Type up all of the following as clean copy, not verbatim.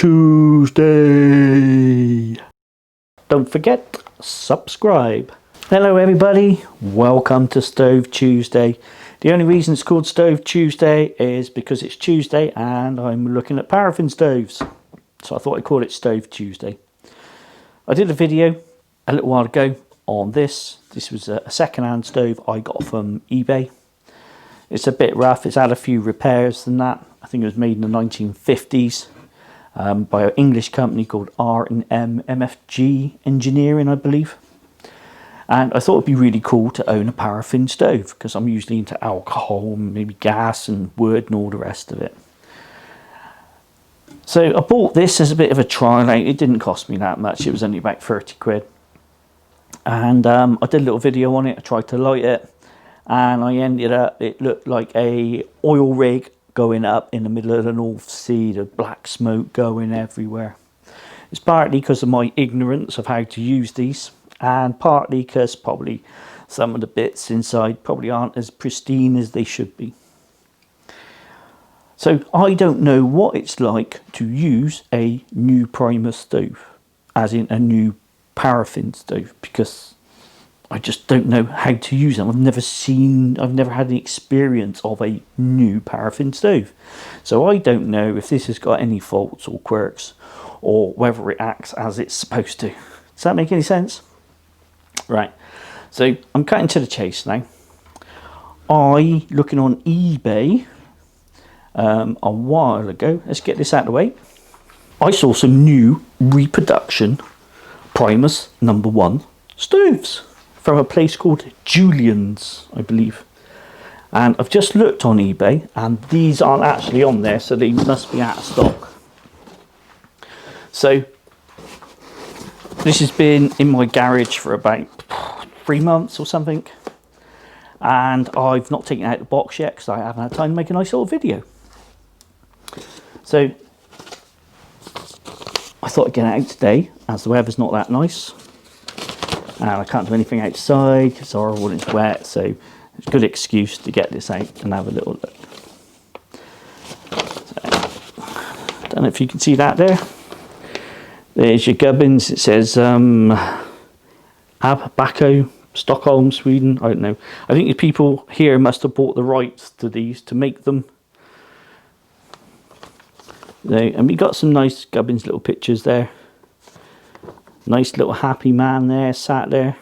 Tuesday. Don't forget, subscribe. Hello everybody, welcome to Stove Tuesday. The only reason it's called Stove Tuesday is because it's Tuesday and I'm looking at paraffin stoves. So I thought I'd call it Stove Tuesday. I did a video a little while ago on this. This was a second-hand stove I got from eBay. It's a bit rough, it's had a few repairs than that. I think it was made in the 1950s by an English company called R&M MFG Engineering, I believe. And I thought it'd be really cool to own a paraffin stove because I'm usually into alcohol, maybe gas and wood and all the rest of it. So I bought this as a bit of a trial out. It didn't cost me that much, it was only about 30 quid. And I did a little video on it, I tried to light it. And I ended up, it looked like a oil rig going up in the middle of the North Sea, the black smoke going everywhere. It's partly because of my ignorance of how to use these, and partly because probably some of the bits inside probably aren't as pristine as they should be. So I don't know what it's like to use a new Primus stove, as in a new paraffin stove, because I just don't know how to use them. I've never had the experience of a new paraffin stove. So I don't know if this has got any faults or quirks or whether it acts as it's supposed to. Does that make any sense? Right, so I'm cutting to the chase now. Looking on eBay a while ago, let's get this out of the way. I saw some new Reproduction Primus #1 stoves from a place called Julian's, I believe. And I've just looked on eBay and these aren't actually on there, so they must be out of stock. So this has been in my garage for about 3 months or something. And I've not taken it out of the box yet because I haven't had time to make a nice little video. So I thought I'd get it out today as the weather's not that nice. And I can't do anything outside, it's horrible and it's wet, so it's a good excuse to get this out and have a little look. So, I don't know if you can see that there. There's your gubbins, it says Abaco, Stockholm, Sweden, I don't know. I think the people here must have bought the rights to these to make them. So, and we got some nice gubbins little pictures there. Nice little happy man there, sat there,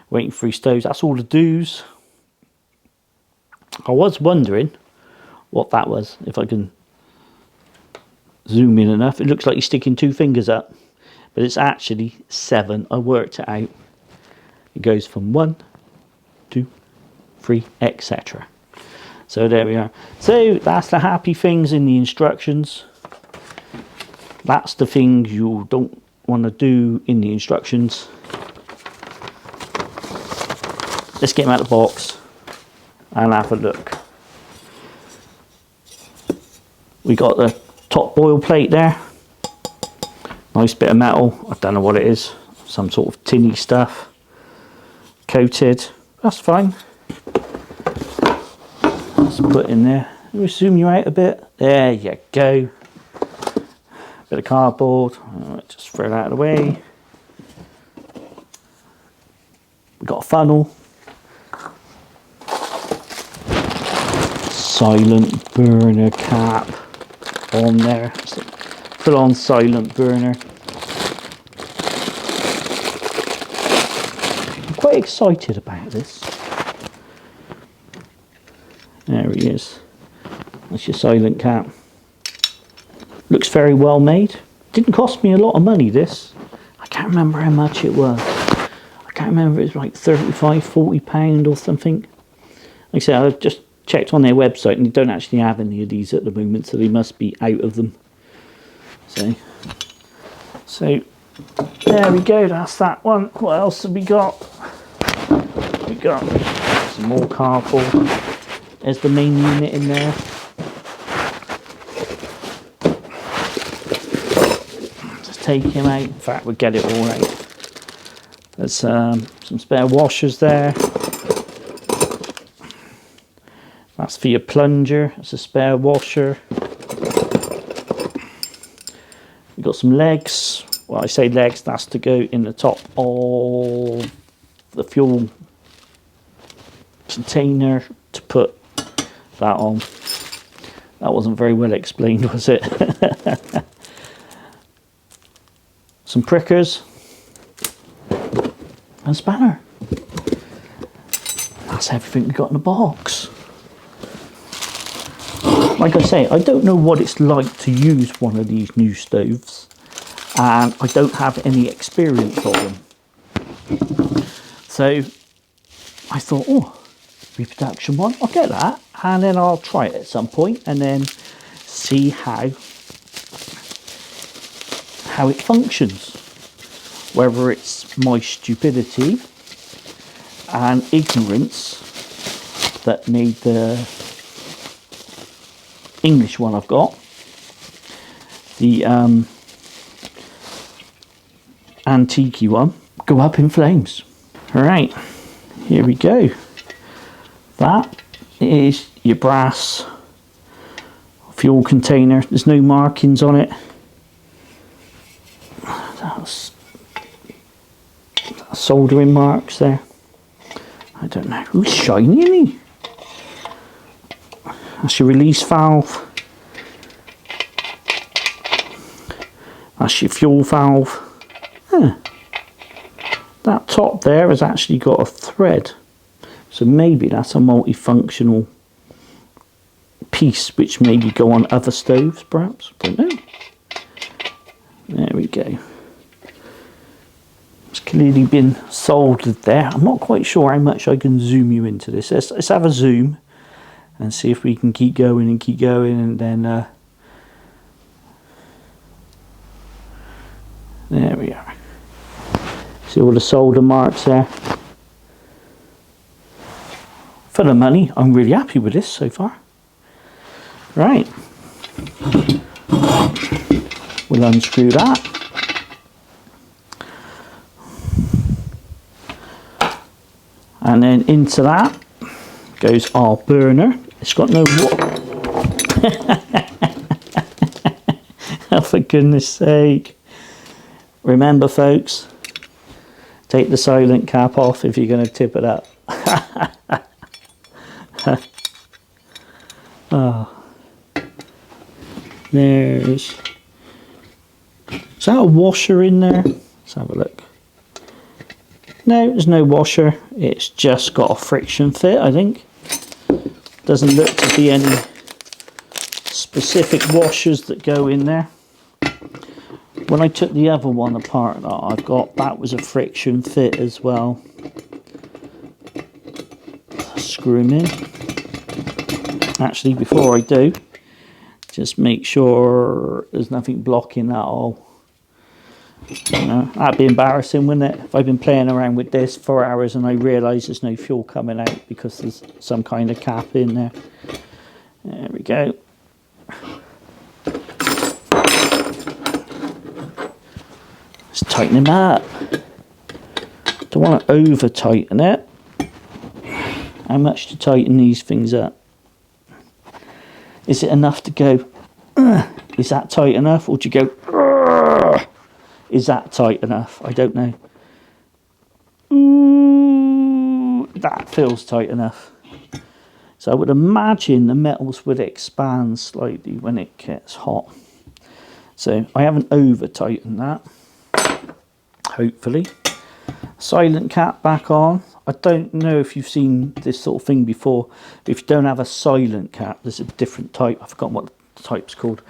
waiting for his stoves. That's all the do's. I was wondering what that was, if I can zoom in enough. It looks like he's sticking 2 fingers up, but it's actually 7. I worked it out. It goes from 1, 2, 3, etc. So there we are. So that's the happy things in the instructions. That's the things you don't want to do in the instructions. Let's get them out of the box and have a look. We got the top boil plate there, nice bit of metal, I don't know what it is, some sort of tinny stuff, coated, that's fine. Let's put in there, let me zoom you out a bit, there you go. Bit of cardboard, just throw that out of the way. We've got a funnel. Silent burner cap on there. Full on silent burner. I'm quite excited about this. There he is. That's your silent cap. Looks very well made. Didn't cost me a lot of money, this. I can't remember how much it was. I can't remember, it was like 35, 40 pound or something. Like I said, I've just checked on their website and they don't actually have any of these at the moment, so they must be out of them. So there we go, that's that one. What else have we got? We got some more cardboard. There's the main unit in there. Take him out. In fact, we'll get it all out. There's some spare washers there. That's for your plunger. It's a spare washer. got some legs. Well, I say legs, that's to go in the top of the fuel container to put that on. That wasn't very well explained, was it? Some prickers and spanner. That's everything we got in the box. Like I say, I don't know what it's like to use one of these new stoves, and I don't have any experience of them. So I thought, oh, Reproduction one, I'll get that, and then I'll try it at some point and then see how it functions. Whether it's my stupidity and ignorance that made the English one I've got, the antique one, go up in flames. All right, here we go. That is your brass fuel container. There's no markings on it. That's soldering marks there. I don't know. Who's shiny, isn't he? That's your release valve. That's your fuel valve. Huh. That top there has actually got a thread. So maybe that's a multifunctional piece which maybe go on other stoves, perhaps. Don't know. There we go. It's clearly been soldered there. I'm not quite sure how much I can zoom you into this. Let's have a zoom and see if we can keep going and then there we are. See all the solder marks there. For the money, I'm really happy with this so far. Right, we'll unscrew that. And then into that goes our burner. It's got no oh, for goodness sake. Remember, folks, take the silent cap off if you're going to tip it up. Oh, is that a washer in there? Let's have a look. No, there's no washer. It's just got a friction fit, I think. Doesn't look to be any specific washers that go in there. When I took the other one apart that I've got, that was a friction fit as well. Screw them in. Actually, before I do, just make sure there's nothing blocking that hole. You know, that'd be embarrassing, wouldn't it? If I've been playing around with this for hours and I realise there's no fuel coming out because there's some kind of cap in there. There we go. Let's tighten him up. Don't want to over tighten it. How much to tighten these things up? Is it enough to go, is that tight enough? Or do you go, is that tight enough? I don't know. Ooh, that feels tight enough. So I would imagine the metals would expand slightly when it gets hot. So I haven't over tightened that, hopefully. Silent cap back on. I don't know if you've seen this sort of thing before. If you don't have a silent cap, there's a different type. I've forgotten what the type's called.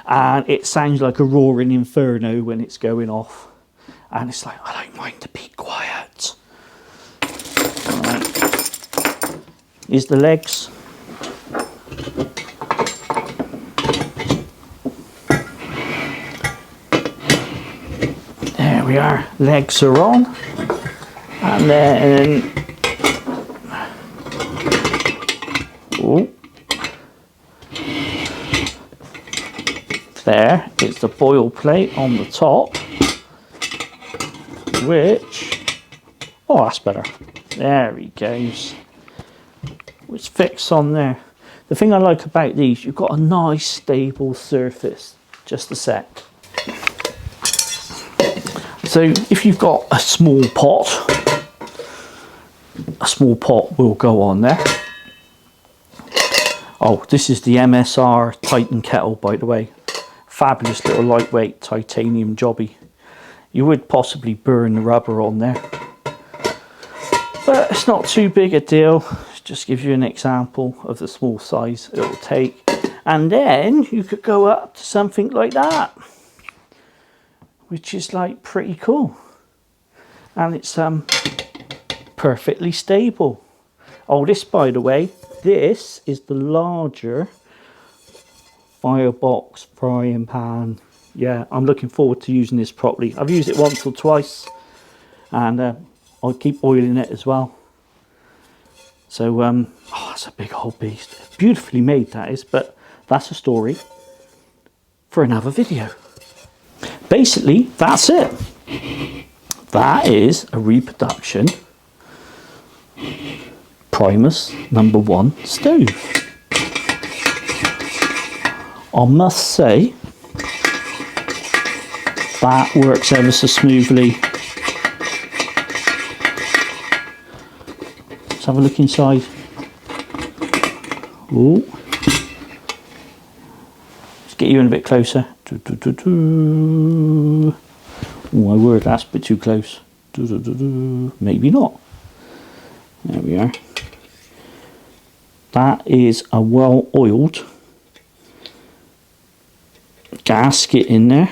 And it sounds like a roaring inferno when it's going off. And it's like, I don't mind to be quiet. All right. Here's the legs. There we are. Legs are on. And then, oh, there is the boil plate on the top, which, oh, that's better. There he goes. It's fixed on there. The thing I like about these, you've got a nice stable surface. Just a sec. So if you've got a small pot will go on there. Oh, this is the MSR Titan kettle, by the way. Fabulous little lightweight titanium jobby. You would possibly burn the rubber on there, but it's not too big a deal. It just gives you an example of the small size it will take. And then you could go up to something like that, which is like pretty cool. And it's perfectly stable. Oh, this, by the way, this is the larger firebox frying pan. Yeah, I'm looking forward to using this properly. I've used it once or twice, and I'll keep oiling it as well. So, oh, that's a big old beast. Beautifully made, that is, but that's a story for another video. Basically, that's it. That is a Reproduction Primus #1 stove. I must say, that works ever so smoothly. Let's have a look inside. Ooh. Let's get you in a bit closer. Oh my word, that's a bit too close. Maybe not. There we are. That is a well-oiled gasket in there.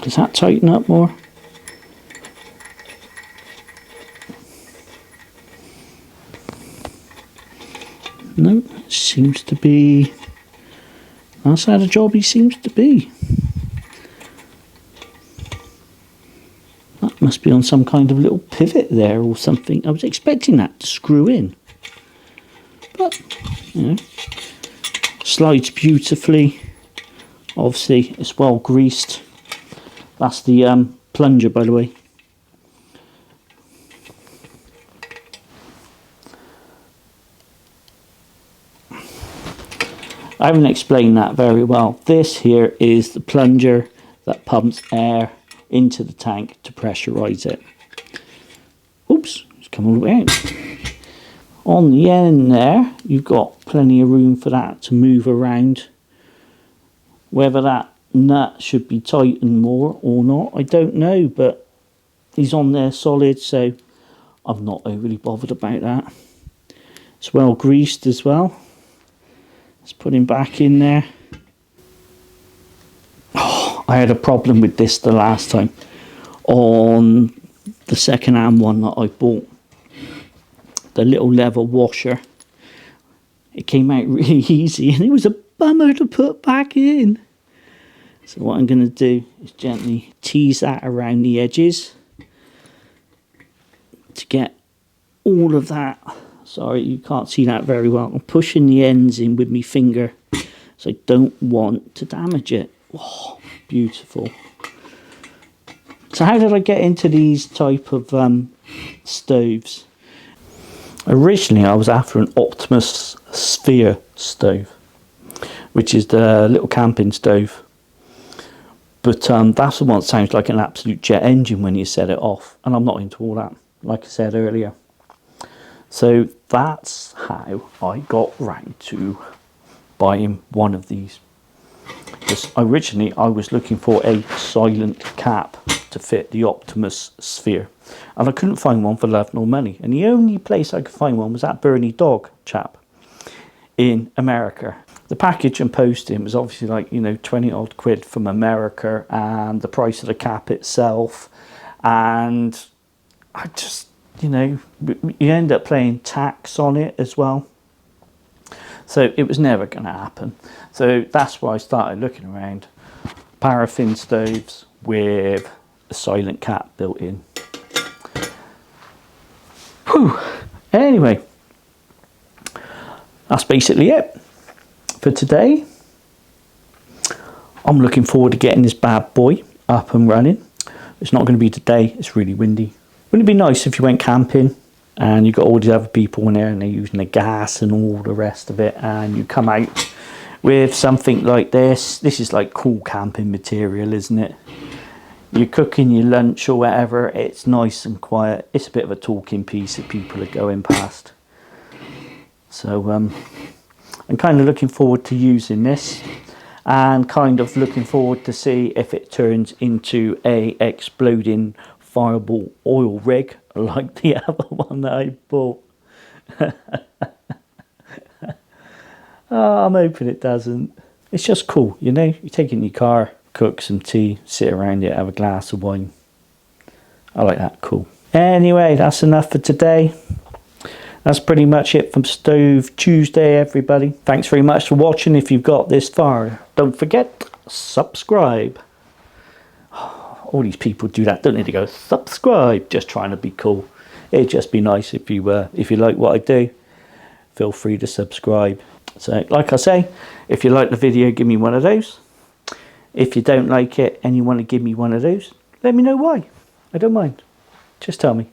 Does that tighten up more? No, it seems to be. That's how the jobby seems to be. That must be on some kind of little pivot there or something. I was expecting that to screw in, but you know, slides beautifully. Obviously, it's well greased. That's the plunger, by the way. I haven't explained that very well. This here is the plunger that pumps air into the tank to pressurize it. Oops, it's come all the way out. On the end there, you've got plenty of room for that to move around. Whether that nut should be tightened more or not, I don't know, but he's on there solid, so I'm not overly bothered about that. It's well greased as well. Let's put him back in there. Oh, I had a problem with this the last time on the second-hand one that I bought. The little lever washer. It came out really easy and it was a bummer to put back in. So what I'm going to do is gently tease that around the edges to get all of that. Sorry, you can't see that very well. I'm pushing the ends in with my finger, so I don't want to damage it. Oh, beautiful. So how did I get into these type of stoves? Originally, I was after an Optimus Sphere stove, which is the little camping stove. But that's the one that sounds like an absolute jet engine when you set it off. And I'm not into all that, like I said earlier. So that's how I got round to buying one of these. Because originally I was looking for a silent cap to fit the Optimus Sphere. And I couldn't find one for love nor money. And the only place I could find one was that Bernie Dog chap in America. The package and posting was obviously like, you know, 20 odd quid from America, and the price of the cap itself. And I just, you know, you end up paying tax on it as well. So it was never going to happen. So that's why I started looking around. Paraffin stoves with a silent cap built in. Whew. Anyway, that's basically it for today. I'm looking forward to getting this bad boy up and running. It's not going to be today, it's really windy. Wouldn't it be nice if you went camping and you got all these other people in there and they're using the gas and all the rest of it, and you come out with something like this is like cool camping material, isn't it? You're cooking your lunch or whatever, it's nice and quiet. It's a bit of a talking piece if people are going past. So I'm kind of looking forward to using this, and kind of looking forward to see if it turns into a exploding fireball oil rig like the other one that I bought. Oh, I'm hoping it doesn't. It's just cool, you know. You take it in your car, cook some tea, sit around it, have a glass of wine. I like that. Cool. Anyway, that's enough for today. That's pretty much it from Stove Tuesday, everybody. Thanks very much for watching. If you've got this far, don't forget, subscribe. All these people do that, don't they? They go, subscribe, just trying to be cool. It'd just be nice if you like what I do, feel free to subscribe. So, like I say, if you like the video, give me one of those. If you don't like it and you want to give me one of those, let me know why. I don't mind. Just tell me.